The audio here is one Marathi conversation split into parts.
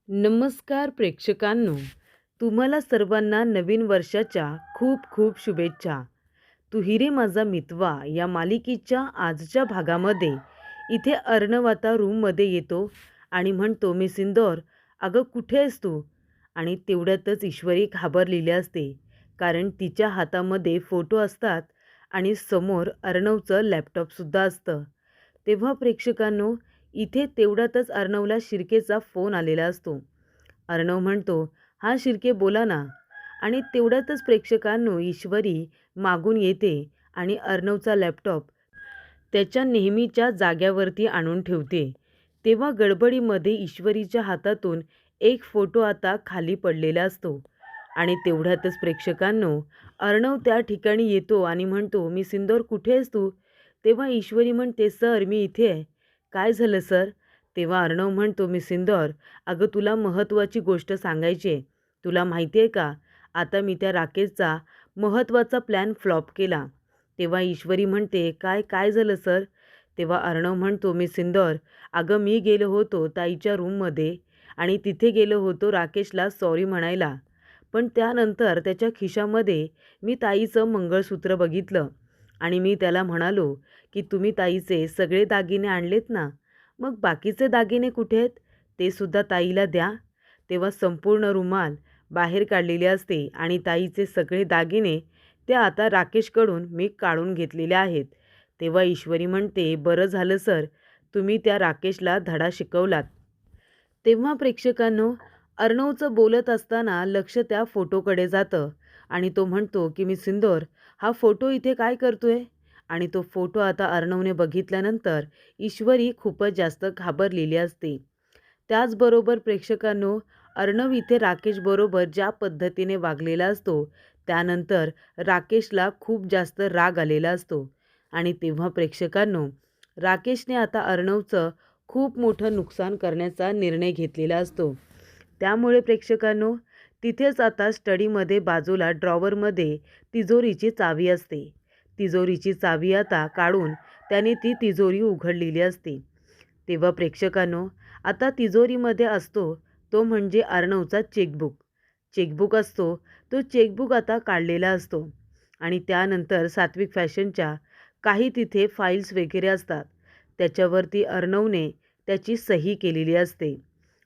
नमस्कार प्रेक्षकांनो, तुम्हाला सर्वांना नवीन वर्षाच्या खूप खूप शुभेच्छा. तू हिरे माझा मितवा या मालिकेच्या आजच्या भागामध्ये इथे अर्णव आता रूममध्ये येतो आणि म्हणतो, मी सिंदोर, अगं कुठे आहेस तू? आणि तेवढ्यातच ईश्वरी घाबरलेली असते, कारण तिच्या हातामध्ये फोटो असतात आणि समोर अर्णवचं लॅपटॉपसुद्धा असतं. तेव्हा प्रेक्षकांनो, इथे तेवढ्यातच अर्णवला शिर्केचा फोन आलेला असतो. अर्णव म्हणतो, "हां शिर्के, बोला ना." आणि तेवढ्यातच प्रेक्षकांनो, ईश्वरी मागून येते आणि अर्णवचा लॅपटॉप त्याच्या नेहमीच्या जाग्यावरती आणून ठेवते. तेव्हा गडबडीमध्ये ईश्वरीच्या हातातून एक फोटो आता खाली पडलेला असतो आणि तेवढ्यातच प्रेक्षकांनो, अर्णव त्या ठिकाणी येतो आणि म्हणतो, "मी सिंदोर, कुठे आहेस तू?" तेव्हा ईश्वरी म्हणते, "सर, मी इथे आहे." "काय झालं सर?" तेव्हा अर्णव म्हणतो, "मी सिंदोर, अगं तुला महत्त्वाची गोष्ट सांगायची आहे. तुला माहिती आहे का, आता मी त्या राकेशचा महत्त्वाचा प्लॅन फ्लॉप केला." तेव्हा ईश्वरी म्हणते, "काय काय झालं सर?" तेव्हा अर्णव म्हणतो, "मी सिंदोर, अगं मी गेलो होतो ताईच्या रूममध्ये आणि तिथे गेलो होतो राकेशला सॉरी म्हणायला. पण त्यानंतर त्याच्या खिशामध्ये मी ताईचं मंगळसूत्र बघितलं आणि मी त्याला म्हणालो, की तुम्ही ताईचे सगळे दागिने आणलेत ना, मग बाकीचे दागिने कुठे आहेत? ते सुद्धा ताईला द्या." तेव्हा संपूर्ण रुमाल बाहेर काढलेली असते आणि ताईचे सगळे दागिने ते आता राकेशकडून मी काढून घेतलेले आहेत. तेव्हा ईश्वरी म्हणते, "बरं झालं सर, तुम्ही त्या राकेशला धडा शिकवलात." तेव्हा प्रेक्षकांनो, अर्णवचं बोलत असताना लक्ष त्या फोटोकडे जातं आणि तो म्हणतो, की "मी सिंदोर, हा फोटो इथे काय करतोय?" आणि तो फोटो आता अर्णवने बघितल्यानंतर ईश्वरी खूपच जास्त घाबरलेली असते. त्याचबरोबर प्रेक्षकांनो, अर्णव इथे राकेशबरोबर ज्या पद्धतीने वागलेला असतो, त्यानंतर राकेशला खूप जास्त राग आलेला असतो आणि तेव्हा प्रेक्षकांनो, राकेशने आता अर्णवचं खूप मोठं नुकसान करण्याचा निर्णय घेतलेला असतो. त्यामुळे प्रेक्षकांनो, तिथेच आता स्टडीमध्ये बाजूला ड्रॉवरमध्ये तिजोरीची चावी असते. तिजोरीची चावी आता काढून त्याने ती तिजोरी उघडलेली असते. तेव्हा प्रेक्षकांनो, आता तिजोरीमध्ये असतो तो म्हणजे अर्णवचा चेकबुक. चेकबुक असतो, तो चेकबुक आता काढलेला असतो आणि त्यानंतर सात्विक फॅशनच्या काही तिथे फाईल्स वगैरे असतात. त्याच्यावरती अर्णवने त्याची सही केलेली असते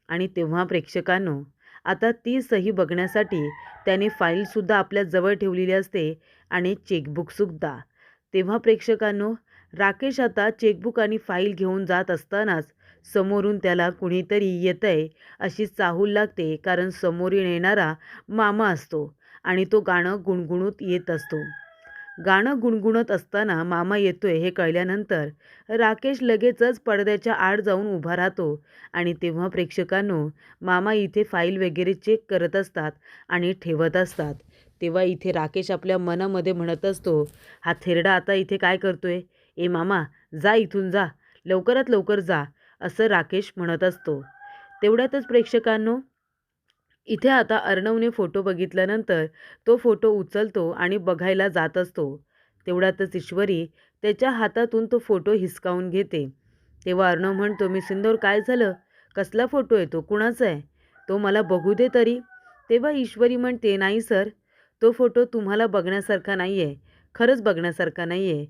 आणि तेव्हा प्रेक्षकांनो, आता ती सही बघण्यासाठी त्याने फाईलसुद्धा आपल्या जवळ ठेवलेली असते आणि चेकबुकसुद्धा. तेव्हा प्रेक्षकांनो, राकेश आता चेकबुक आणि फाईल घेऊन जात असतानाच समोरून त्याला कुणीतरी येतंय अशी चाहूल लागते, कारण समोरून येणारा मामा असतो आणि तो गाणं गुणगुणत येत असतो. गाणं गुणगुणत असताना मामा येतोय हे कळल्यानंतर राकेश लगेचच पडद्याच्या आड जाऊन उभा राहतो आणि तेव्हा प्रेक्षकांनो, मामा इथे फाईल वगैरे चेक करत असतात आणि ठेवत असतात. तेव्हा इथे राकेश आपल्या मनामध्ये म्हणत असतो, "हा थेरडा आता इथे काय करतोय? ए मामा, जा इथून जा, लवकरात लवकर जा." असं राकेश म्हणत असतो. तेवढ्यातच प्रेक्षकांनो, इथे आता अर्णवने फोटो बघितल्यानंतर तो फोटो उचलतो आणि बघायला जात असतो. तेवढ्यातच ईश्वरी त्याच्या हातातून तो फोटो हिसकावून घेते. तेव्हा अर्णव म्हणतो, "मी सिंदूर, काय झालं? कसला फोटो आहे तो? कुणाचा आहे? तो मला बघू दे तरी." तेव्हा ईश्वरी म्हणते, "नाही सर, तो फोटो तुम्हाला बघण्यासारखा नाही आहे. खरंच बघण्यासारखा नाही आहे."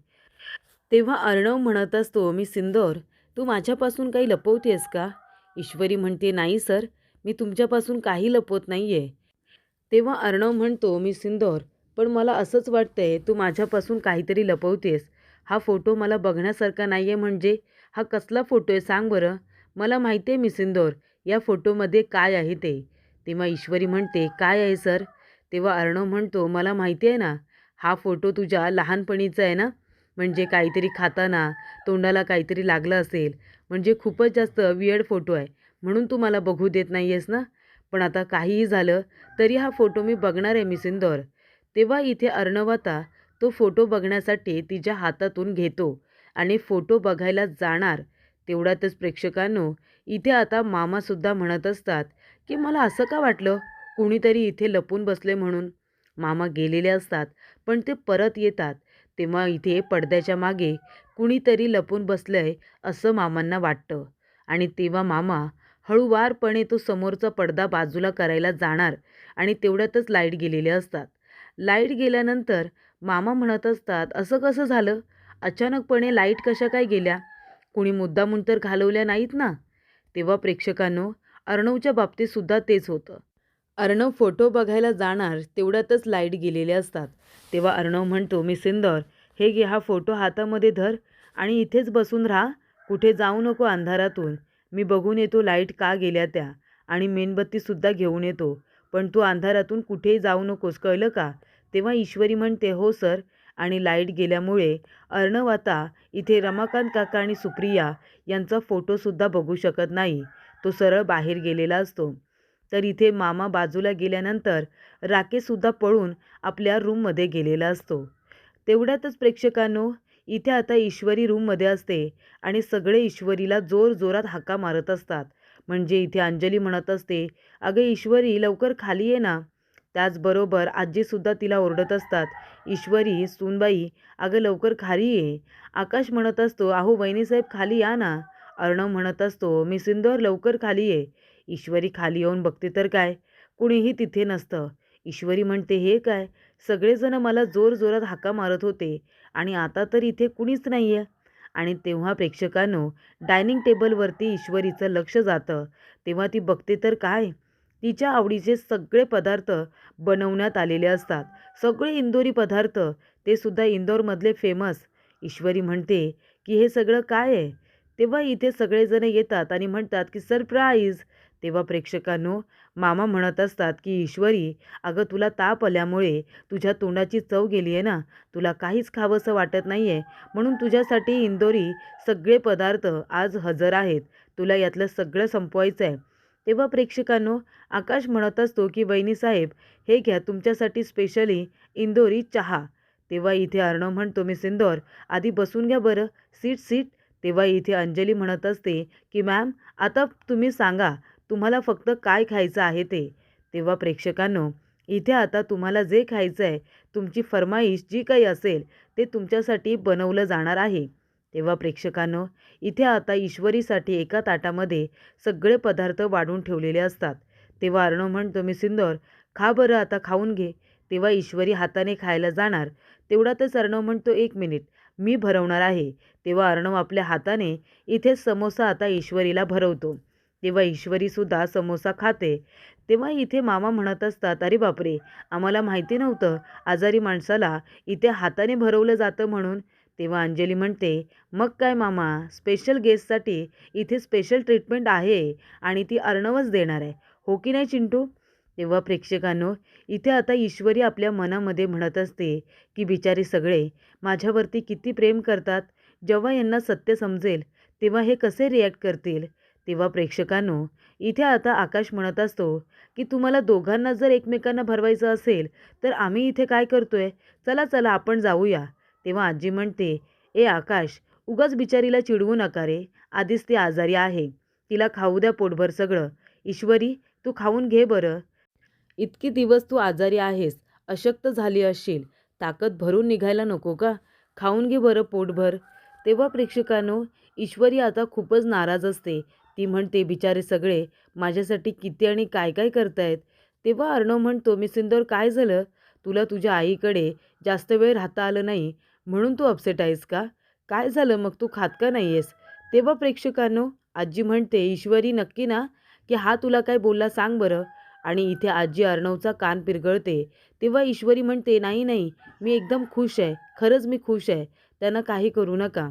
तेव्हा अर्णव म्हणत असतो, "मी सिंदूर, तू माझ्यापासून काही लपवतेस का?" ईश्वरी म्हणते, "नाही सर, मी तुमच्यापासून काही लपवत नाही आहे." तेव्हा अर्णव म्हणतो, "मी सिंदूर, पण मला असंच वाटतंय तू माझ्यापासून काहीतरी लपवतेस. हा फोटो मला बघण्यासारखा नाही आहे म्हणजे हा कसला फोटो आहे सांग बरं? मला माहिती आहे मी सिंदूर, या फोटोमध्ये काय आहे ते." तेव्हा ईश्वरी म्हणते, "काय आहे सर?" तेव्हा अर्णव म्हणतो, "मला माहिती आहे ना, हा फोटो तुझ्या लहानपणीचा आहे ना? म्हणजे काहीतरी खाताना तोंडाला काहीतरी लागलं असेल, म्हणजे खूपच जास्त वियर्ड फोटो आहे, म्हणून तू मला बघू देत नाही आहेस ना? पण आता काहीही झालं तरी हा फोटो मी बघणार आहे मी सिंदूर." तेव्हा इथे अर्णव आता तो फोटो बघण्यासाठी तिच्या हातातून घेतो आणि फोटो बघायला जाणार. तेवढ्यातच प्रेक्षकांनो, इथे आता मामासुद्धा म्हणत असतात, की "मला असं का वाटलं कुणीतरी इथे लपून बसले म्हणून." मामा गेलेले असतात, पण ते परत येतात. तेव्हा इथे पडद्याच्या मागे कुणीतरी लपून बसलंय असं मामांना वाटतं आणि तेव्हा मामा हळूवारपणे तो समोरचा पडदा बाजूला करायला जाणार आणि तेवढ्यातच लाईट गेलेले असतात. लाईट गेल्यानंतर मामा म्हणत असतात, असं कसं झालं? अचानकपणे लाईट कशा काय गेल्या? कुणी मुद्दामून तर घालवल्या नाहीत ना? तेव्हा प्रेक्षकांनो, अर्णवच्या बाबतीत सुद्धा तेच होतं. अर्णव फोटो बघायला जाणार तेवढ्यातच लाईट गेलेले असतात. तेव्हा अर्णव म्हणतो, मिसिंदर, हे घे हा फोटो हातामध्ये धर आणि इथेच बसून राहा. कुठे जाऊ नको अंधारातून. मी बघून येतो लाईट का गेल्या त्या, आणि मेणबत्तीसुद्धा घेऊन येतो. पण तू अंधारातून कुठेही जाऊ नकोस, कळलं का? तेव्हा ईश्वरी म्हणते, हो सर. आणि लाईट गेल्यामुळे अर्णव आता इथे रमाकांत काका आणि सुप्रिया यांचा फोटोसुद्धा बघू शकत नाही. तो सरळ बाहेर गेलेला असतो. तर इथे मामा बाजूला गेल्यानंतर राकेशसुद्धा पळून आपल्या रूममध्ये गेलेला असतो. तेवढ्यातच प्रेक्षकांनो, इथे आता ईश्वरी रूममध्ये असते आणि सगळे ईश्वरीला जोरजोरात हाका मारत असतात. म्हणजे इथे अंजली म्हणत असते, अगं ईश्वरी, लवकर खाली ये ना. त्याचबरोबर आजीसुद्धा तिला ओरडत असतात, ईश्वरी सूनबाई, अगं लवकर खाली ये. आकाश म्हणत असतो, अहो वहिनीसाहेब खाली या ना. अर्णव म्हणत असतो, मिसिंदर लवकर खाली ये. ईश्वरी खाली येऊन बघते तर काय, कुणीही तिथे नसतं. ईश्वरी म्हणते, हे काय, सगळेजण मला जोरजोरात हाका मारत होते आणि आता तर इथे कुणीच नाही आहे. आणि तेव्हा प्रेक्षकांनो, डायनिंग टेबलवरती ईश्वरीचं लक्ष जातं. तेव्हा ती बघते तर काय, तिच्या आवडीचे सगळे पदार्थ बनवण्यात आलेले असतात. सगळे इंदोरी पदार्थ, ते सुद्धा इंदोरमधले फेमस. ईश्वरी म्हणते की हे सगळं काय आहे? तेव्हा इथे सगळेजण येतात आणि म्हणतात की सरप्राईज. तेव्हा प्रेक्षकांनो, मामा म्हणत असतात की ईश्वरी, अगं तुला ताप आल्यामुळे तुझ्या तोंडाची चव गेली आहे ना, तुला काहीच खावंसं वाटत नाही आहे, म्हणून तुझ्यासाठी इंदोरी सगळे पदार्थ आज हजर आहेत. तुला यातलं सगळं संपवायचं आहे. तेव्हा प्रेक्षकांनो, आकाश म्हणत असतो की वहिनीसाहेब, हे घ्या तुमच्यासाठी स्पेशली इंदोरी चहा. तेव्हा इथे अर्णव म्हणतो, मिस इंदोर, आधी बसून घ्या बरं, सीट सीट. तेव्हा इथे अंजली म्हणत असते की मॅम, आता तुम्ही सांगा तुम्हाला फक्त काय खायचं आहे ते. तेव्हा प्रेक्षकांनो, इथे आता तुम्हाला जे खायचं आहे, तुमची फर्माईश जी काही असेल ते तुमच्यासाठी बनवलं जाणार आहे. तेव्हा प्रेक्षकांनो, इथे आता ईश्वरीसाठी एका ताटामध्ये सगळे पदार्थ वाढून ठेवलेले असतात. तेव्हा अर्णव म्हणतो, मी सिंदोर, खा बरं, आता खाऊन घे. तेव्हा ईश्वरी हाताने खायला जाणार तेवढ्यातच अर्णव म्हणतो, एक मिनिट, मी भरवणार आहे. तेव्हा अर्णव आपल्या हाताने इथे समोसा आता ईश्वरीला भरवतो. तेव्हा ईश्वरीसुद्धा समोसा खाते. तेव्हा इथे मामा म्हणत असतात, अरे बापरे, आम्हाला माहिती नव्हतं आजारी माणसाला इथे हाताने भरवलं जातं म्हणून. तेव्हा अंजली म्हणते, मग काय मामा, स्पेशल गेस्टसाठी इथे स्पेशल ट्रीटमेंट आहे आणि ती अर्णवच देणार आहे, हो की नाही चिंटू? तेव्हा प्रेक्षकांनो, इथे आता ईश्वरी आपल्या मनामध्ये म्हणत असते की बिचारे सगळे माझ्यावरती किती प्रेम करतात. जेव्हा यांना सत्य समजेल तेव्हा हे कसे रिॲक्ट करतील. तेव्हा प्रेक्षकांनो, इथे आता आकाश म्हणत असतो की तुम्हाला दोघांना जर एकमेकांना भरवायचं असेल तर आम्ही इथे काय करतोय, चला चला आपण जाऊया. तेव्हा आजी म्हणते, ए आकाश, उगाच बिचारीला चिडवू नका रे, आधीच ती आजारी आहे, तिला खाऊ द्या पोटभर सगळं. ईश्वरी, तू खाऊन घे बरं. इतके दिवस तू आजारी आहेस, अशक्त झाली असशील, ताकद भरून निघायला नको का? खाऊन घे बरं पोटभर. तेव्हा प्रेक्षकांनो, ईश्वरी आता खूपच नाराज असते. ती म्हणते, बिचारे सगळे माझ्यासाठी किती आणि काय काय करतायत. तेव्हा अर्णव म्हणतो, मी सिंदोर, काय झालं? तुला तुझ्या आईकडे जास्त वेळ राहता आलं नाही म्हणून तू अपसेट आहेस का? काय झालं मग, तू खात का नाही आहेस? तेव्हा प्रेक्षकांनो, आजी म्हणते, ईश्वरी, नक्की ना की हा तुला काय बोलला, सांग बरं. आणि इथे आजी अर्णवचा कान पिरगळते. तेव्हा ईश्वरी म्हणते, नाही नाही, मी एकदम खुश आहे, खरंच मी खुश आहे, त्यांना काही करू नका.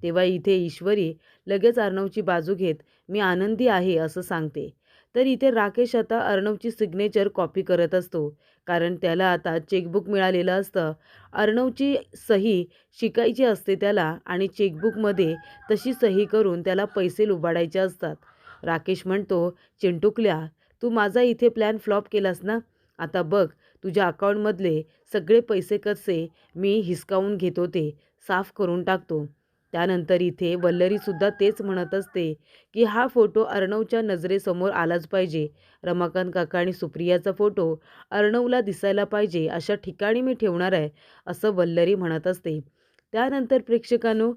तेव्हा इथे ईश्वरी लगेच अर्णवची बाजू घेत, मी आनंदी आहे असं सांगते. तर इथे राकेश आता अर्णवची सिग्नेचर कॉपी करत असतो, कारण त्याला आता चेकबुक मिळालेलं असतं. अर्णवची सही शिकायची असते त्याला आणि चेकबुकमध्ये तशी सही करून त्याला पैसे लुबाडायचे असतात. राकेश म्हणतो, चिंटुकल्या, तू माझा इथे प्लॅन फ्लॉप केलास ना, आता बघ तुझ्या अकाउंटमधले सगळे पैसे कसे मी हिसकावून घेतो ते साफ करून टाकतो. त्यानंतर इथे वल्लरीसुद्धा तेच म्हणत असते की हा फोटो अर्णवच्या नजरेसमोर आलाच पाहिजे. रमाकांत काका आणि सुप्रियाचा फोटो अर्णवला दिसायला पाहिजे अशा ठिकाणी मी ठेवणार आहे, असं वल्लरी म्हणत असते. त्यानंतर प्रेक्षकांनो,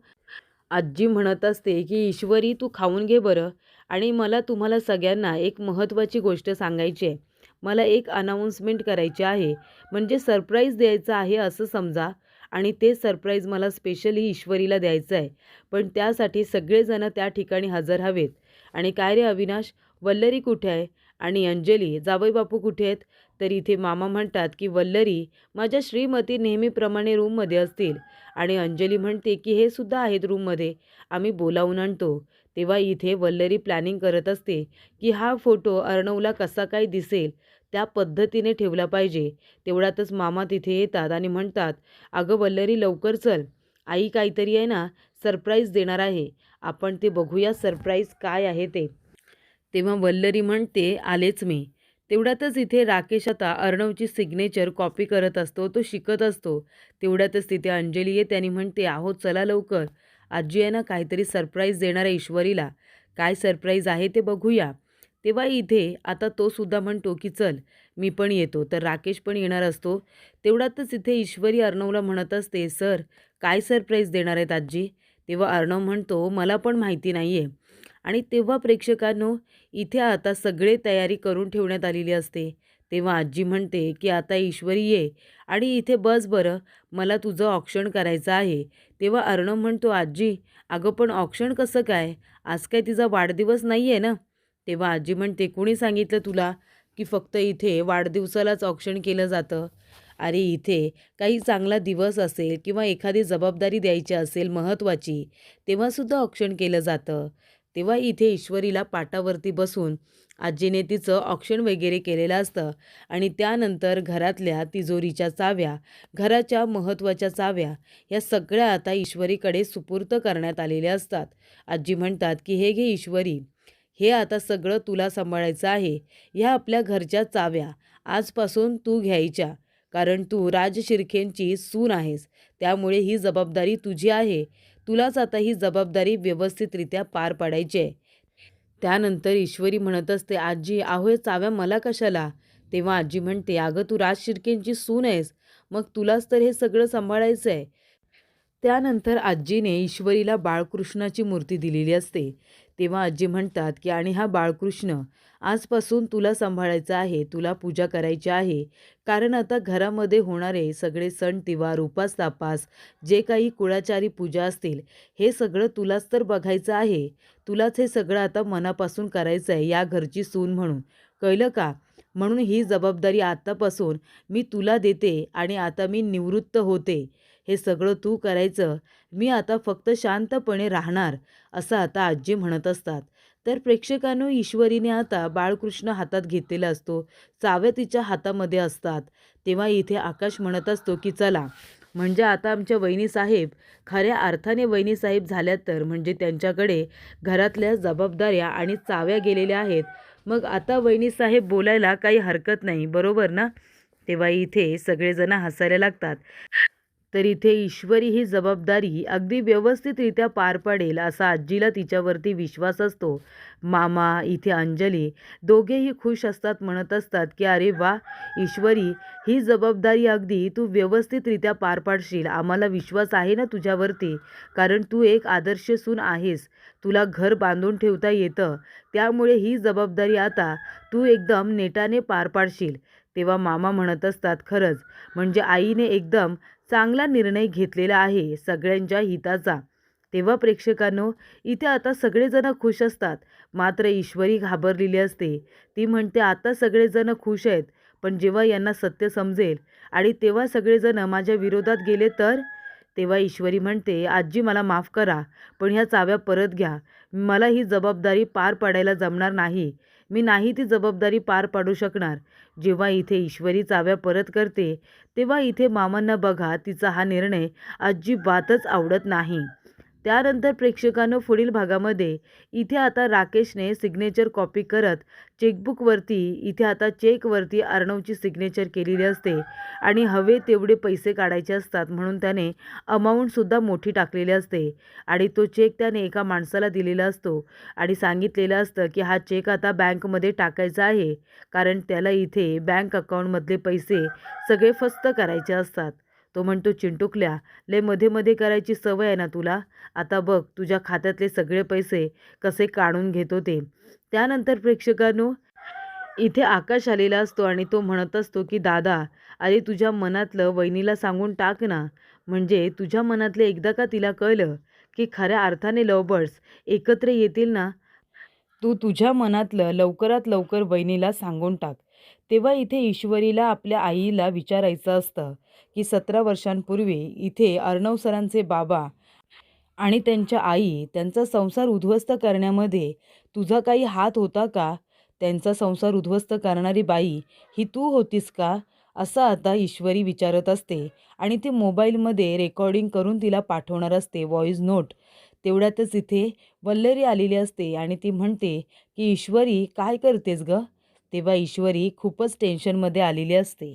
आजी म्हणत असते की ईश्वरी, तू खाऊन घे बरं. आणि मला तुम्हाला सगळ्यांना एक महत्त्वाची गोष्ट सांगायची आहे. मला एक अनाउन्समेंट करायची आहे. म्हणजे सरप्राईज द्यायचं आहे असं समजा आणि ते सरप्राईज मला स्पेशली ईश्वरीला द्यायचं आहे. पण त्यासाठी सगळेजण त्या ठिकाणी हजर हवेत. आणि काय रे अविनाश, वल्लरी कुठे आहे? आणि अंजली, जावई बापू कुठे आहेत? तर इथे मामा म्हणतात की वल्लरी माझ्या श्रीमती नेहमीप्रमाणे रूममध्ये असतील. आणि अंजली म्हणते की हे सुद्धा आहेत रूममध्ये, आम्ही बोलावून आणतो. तेव्हा इथे वल्लरी प्लॅनिंग करत असते की हा फोटो अर्णवला कसा काय दिसेल त्या पद्धतीने ठेवला पाहिजे. तेवढ्यातच मामा तिथे येतात आणि म्हणतात, अगं वल्लरी लवकर चल, आई काहीतरी आहे ना सरप्राईज देणार आहे, आपण ते बघूया सरप्राईज काय आहे ते. तेव्हा वल्लरी म्हणते, आलेच मी. तेवढ्यातच इथे राकेश आता अर्णवची सिग्नेचर कॉपी करत असतो, तो शिकत असतो. तेवढ्यातच तिथे अंजली येते आणि म्हणते, अहो चला लवकर, आजी आहे ना काहीतरी सरप्राईज देणार आहे ईश्वरीला, काय सरप्राईज आहे ते बघूया. तेव्हा इथे आता तो सुद्धा म्हणतो की चल मी पण येतो, तर राकेश पण येणार असतो. तेवढ्यातच इथे ईश्वरी अर्णवला म्हणत असते, सर काय सरप्राईज देणार आहेत आजी? तेव्हा अर्णव म्हणतो, मला पण माहिती नाही आहे. आणि तेव्हा प्रेक्षकांनो इथे आता सगळे तयारी करून ठेवण्यात आलेली असते. तेव्हा आजी म्हणते की आता ईश्वरी ये आणि इथे बस बरं, मला तुझं ऑक्शन करायचं आहे. तेव्हा अर्णव म्हणतो, आजी अगं पण ऑक्शन कसं काय, आज काय तिचा वाढदिवस नाही आहे ना? तेव्हा आजी म्हणते, कुणी सांगितलं तुला की फक्त इथे वाढदिवसालाच ऑक्शन केलं जातं? अरे इथे काही चांगला दिवस असेल किंवा एखादी जबाबदारी द्यायची असेल महत्त्वाची, तेव्हासुद्धा ऑक्शन केलं जातं. तेव्हा इथे ईश्वरीला पाटावरती बसून आजीने तिचं ऑक्शन वगैरे केलेलं असतं आणि त्यानंतर घरातल्या तिजोरीच्या चाव्या, घराच्या महत्त्वाच्या चाव्या या सगळ्या आता ईश्वरीकडे सुपूर्द करण्यात आलेल्या असतात. आजी म्हणतात की हे घे ईश्वरी, हे आता सगळं तुला सांभाळायचं आहे. ह्या आपल्या घरच्या चाव्या आजपासून तू घ्यायच्या, कारण तू राज शिर्केंची सून आहेस. त्यामुळे ही जबाबदारी तुझी आहे. तुलाच आता ही जबाबदारी व्यवस्थितरित्या पार पाडायची आहे. त्यानंतर ईश्वरी म्हणत असते, आजी अहो हे चाव्या मला कशाला? तेव्हा आजी म्हणते, अगं तू राज शिर्केंची सून आहेस, मग तुलाच तर हे सगळं सांभाळायचं आहे. त्यानंतर आजीने ईश्वरीला बाळकृष्णाची मूर्ती दिलेली असते. तेव्हा आजी म्हणतात की आणि हा बाळकृष्ण आजपासून तुला सांभाळायचा आहे, तुला पूजा करायची आहे. कारण आता घरामध्ये होणारे सगळे सण तिवार उपास तापास जे काही कुळाचारी पूजा असतील, हे सगळं तुलाच तर बघायचं आहे. तुलाच हे सगळं आता मनापासून करायचं आहे या घरची सून म्हणून, कळलं का? म्हणून ही जबाबदारी आत्तापासून मी तुला देते आणि आता मी निवृत्त होते. हे सगळं तू करायचं, मी आता फक्त शांतपणे राहणार, असं आता आजी म्हणत असतात. तर प्रेक्षकांनो ईश्वरीने आता बाळकृष्ण हातात घेतलेला असतो, चाव्या तिच्या हातामध्ये असतात. तेव्हा इथे आकाश म्हणत असतो की चला, म्हणजे आता आमच्या वहिनीसाहेब खऱ्या अर्थाने वहिनीसाहेब झाल्यात, तर म्हणजे त्यांच्याकडे घरातल्या जबाबदाऱ्या आणि चाव्या गेलेल्या आहेत. मग आता वहिनीसाहेब बोलायला काही हरकत नाही, बरोबर ना? तेव्हा इथे सगळेजण हसायला लागतात. तर इथे ईश्वरी ही जबाबदारी अगदी व्यवस्थितरित्या पार पाडेल असा आजीला तिच्यावरती विश्वास असतो. मामा इथे अंजली दोघेही खुश असतात, म्हणत असतात की अरे वा ईश्वरी, ही जबाबदारी अगदी तू व्यवस्थितरित्या पार पाडशील, आम्हाला विश्वास आहे ना तुझ्यावरती, कारण तू एक आदर्श सून आहेस, तुला घर बांधून ठेवता येतं, त्यामुळे ही जबाबदारी आता तू एकदम नेटाने पार पाडशील. तेव्हा मामा म्हणत असतात, खरंच म्हणजे आईने एकदम चांगला निर्णय घेतलेला आहे सगळ्यांच्या हिताचा. तेव्हा प्रेक्षकांनो इथे आता सगळेजण खुश असतात, मात्र ईश्वरी घाबरलेली असते. ती म्हणते, आता सगळेजण खुश आहेत, पण जेव्हा यांना सत्य समजेल आणि तेव्हा सगळेजण माझ्या विरोधात गेले तर? तेव्हा ईश्वरी म्हणते, आजी मला माफ करा, पण ह्या चाव्या परत घ्या, मला ही जबाबदारी पार पाडायला जमणार नाही, मी नाही ती जबाबदारी पार पाडू शकणार. जेव्हा इथे ईश्वरी चाव्या परत करते, तेव्हा इथे मामांना बघा तिचा हा निर्णय अजिबातच आवडत नाही. त्यानंतर प्रेक्षकांनो पुढील भागामध्ये इथे आता राकेशने सिग्नेचर कॉपी करत चेकबुकवरती, इथे आता चेकवरती अर्णवची सिग्नेचर केलेली असते आणि हवे तेवढे पैसे काढायचे असतात, म्हणून त्याने अमाऊंटसुद्धा मोठी टाकलेली असते आणि तो चेक त्याने एका माणसाला दिलेला असतो आणि सांगितलेलं असतं की हा चेक आता बँकमध्ये टाकायचा आहे, कारण त्याला इथे बँक अकाउंटमधले पैसे सगळे फस्त करायचे असतात. तो म्हणतो, चिंटुकल्या, लय मध्ये मध्ये करायची सवय आहे ना तुला. आता बघ तुझ्या खात्यातले सगळे पैसे कसे काढून घेतो ते. त्यानंतर प्रेक्षकांनो, इथे आकाश आलेला असतो आणि तो म्हणत असतो की दादा, अरे तुझ्या मनातलं वहिनीला सांगून टाक ना. म्हणजे तुझ्या मनातलं एकदा का तिला कळलं की खऱ्या अर्थाने लव्हबर्ड्स एकत्र येतील ना, तू तुझ्या मनातलं लवकरात लवकर वहिनीला सांगून टाक. तेव्हा इथे ईश्वरीला आपल्या आईला विचारायचं असतं की 17 वर्षांपूर्वी इथे अर्णव सरांचे बाबा आणि त्यांच्या आई त्यांचा संसार उद्ध्वस्त करण्यामध्ये तुझा काही हात होता का? त्यांचा संसार उद्ध्वस्त करणारी बाई ही तू होतीस का? असं आता ईश्वरी विचारत असते आणि ती मोबाईलमध्ये रेकॉर्डिंग करून तिला पाठवणार असते, व्हॉईस नोट. तेवढ्यातच इथे वल्लरी आलेली असते आणि ती म्हणते की ईश्वरी काय करतेस गं? तेव्हा ईश्वरी खूपच टेन्शनमध्ये आलेली असते.